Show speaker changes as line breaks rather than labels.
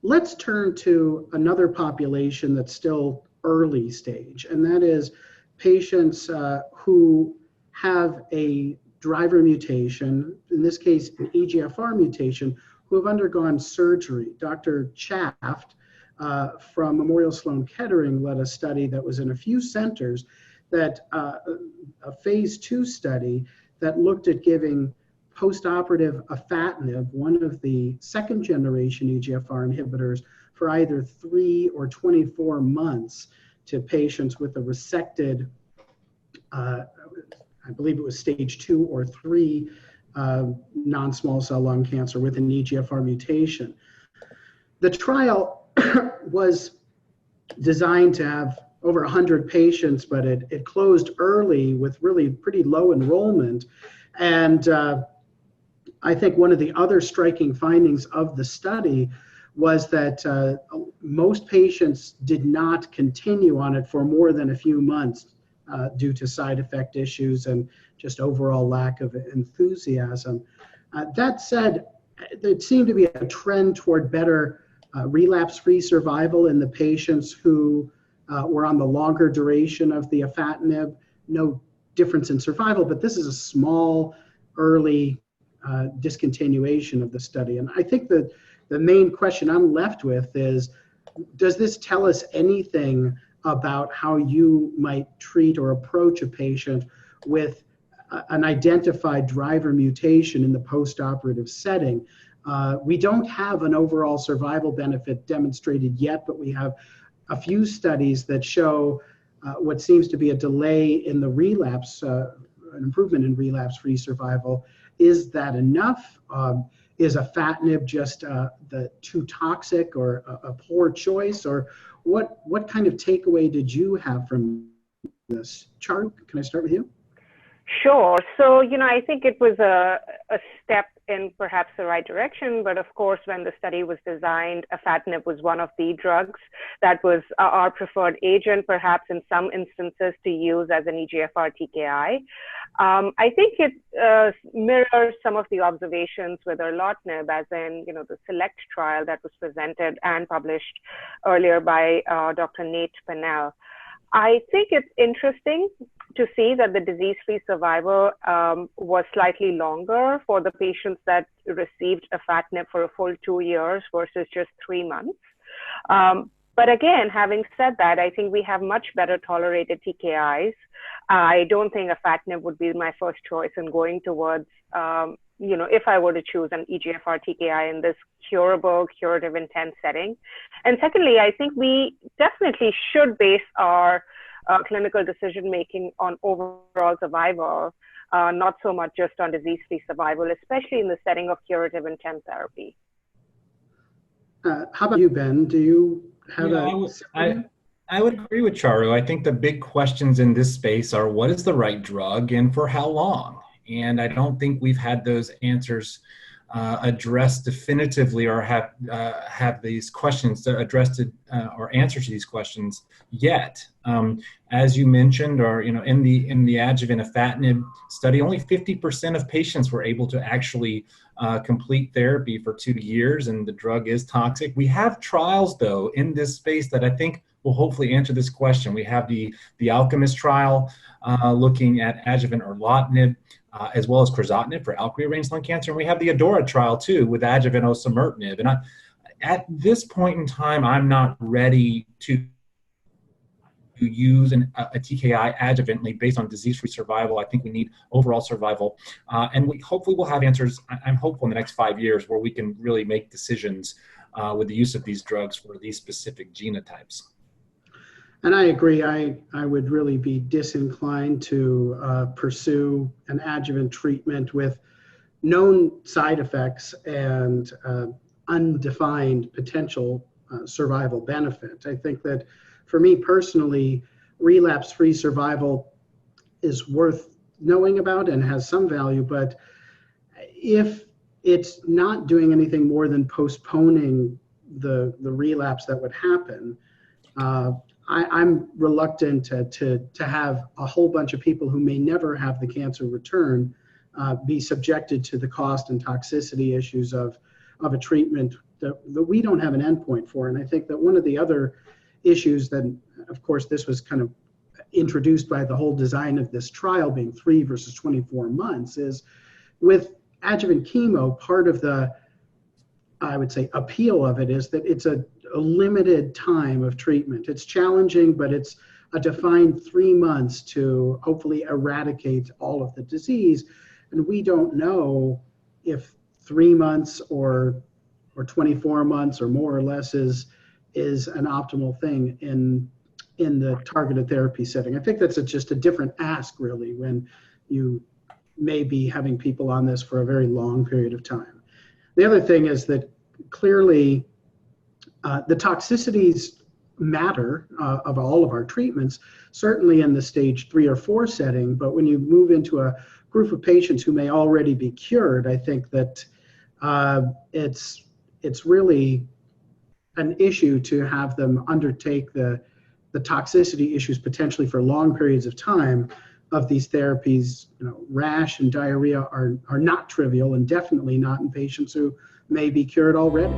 let's turn to another population that's still early stage, and that is patients who have a driver mutation, in this case, an EGFR mutation, who have undergone surgery. Dr. Chaft from Memorial Sloan Kettering led a study that was in a few centers, that a phase 2 study that looked at giving postoperative afatinib, one of the second generation EGFR inhibitors, for either 3 or 24 months to patients with a resected, I believe it was stage 2 or 3 non-small cell lung cancer with an EGFR mutation. The trial was designed to have over 100 patients, but it closed early with really pretty low enrollment. And I think one of the other striking findings of the study was that most patients did not continue on it for more than a few months due to side effect issues and just overall lack of enthusiasm. That said, there seemed to be a trend toward better relapse-free survival in the patients who were on the longer duration of the afatinib. No difference in survival, but this is a small, early discontinuation of the study. And I think that the main question I'm left with is, does this tell us anything about how you might treat or approach a patient with an identified driver mutation in the postoperative setting? We don't have an overall survival benefit demonstrated yet, but we have a few studies that show what seems to be a delay in the relapse, an improvement in relapse-free survival. Is that enough? Is afatinib just too toxic or a poor choice? Or what kind of takeaway did you have from this? Charu, can I start with you?
Sure. So, I think it was a step in perhaps the right direction, but of course, when the study was designed, afatinib was one of the drugs that was our preferred agent, perhaps in some instances to use as an EGFR TKI. I think it mirrors some of the observations with erlotinib, as in, the SELECT trial that was presented and published earlier by Dr. Nate Pennell. I think it's interesting to see that the disease-free survival was slightly longer for the patients that received afatinib for a full 2 years versus just 3 months. But again, having said that, I think we have much better tolerated TKIs. I don't think afatinib would be my first choice in going towards, if I were to choose an EGFR TKI in this curative intent setting. And secondly, I think we definitely should base our clinical decision-making on overall survival, not so much just on disease-free survival, especially in the setting of curative intent therapy.
How about you, Ben? Do you have
I would agree with Charu. I think the big questions in this space are, what is the right drug and for how long? And I don't think we've had those answers addressed definitively, or have these questions addressed or answers to these questions yet. As you mentioned, or in the adjuvant afatinib study, only 50% of patients were able to actually complete therapy for 2 years, and the drug is toxic. We have trials, though, in this space that I think will hopefully answer this question. We have the Alchemist trial looking at adjuvant erlotinib, as well as crizotinib for ALK-rearranged lung cancer. And we have the ADAURA trial too with adjuvant osimertinib. And at this point in time, I'm not ready to use a TKI adjuvantly based on disease-free survival. I think we need overall survival. And we hopefully will have answers, I'm hopeful, in the next 5 years where we can really make decisions with the use of these drugs for these specific genotypes.
And I agree. I would really be disinclined to pursue an adjuvant treatment with known side effects and undefined potential survival benefit. I think that for me personally, relapse-free survival is worth knowing about and has some value, but if it's not doing anything more than postponing the relapse that would happen, I'm reluctant to have a whole bunch of people who may never have the cancer return be subjected to the cost and toxicity issues of a treatment that we don't have an endpoint for. And I think that one of the other issues that, of course, this was kind of introduced by the whole design of this trial being 3 versus 24 months, is with adjuvant chemo, part of the, I would say, appeal of it is that it's a limited time of treatment. It's challenging, but it's a defined 3 months to hopefully eradicate all of the disease. And we don't know if 3 months or 24 months or more or less is an optimal thing in the targeted therapy setting. I think that's just a different ask, really, when you may be having people on this for a very long period of time. The other thing is that clearly the toxicities matter of all of our treatments, certainly in the stage 3 or 4 setting, but when you move into a group of patients who may already be cured, I think that it's really an issue to have them undertake the toxicity issues potentially for long periods of time of these therapies. Rash and diarrhea are not trivial, and definitely not in patients who may be cured already.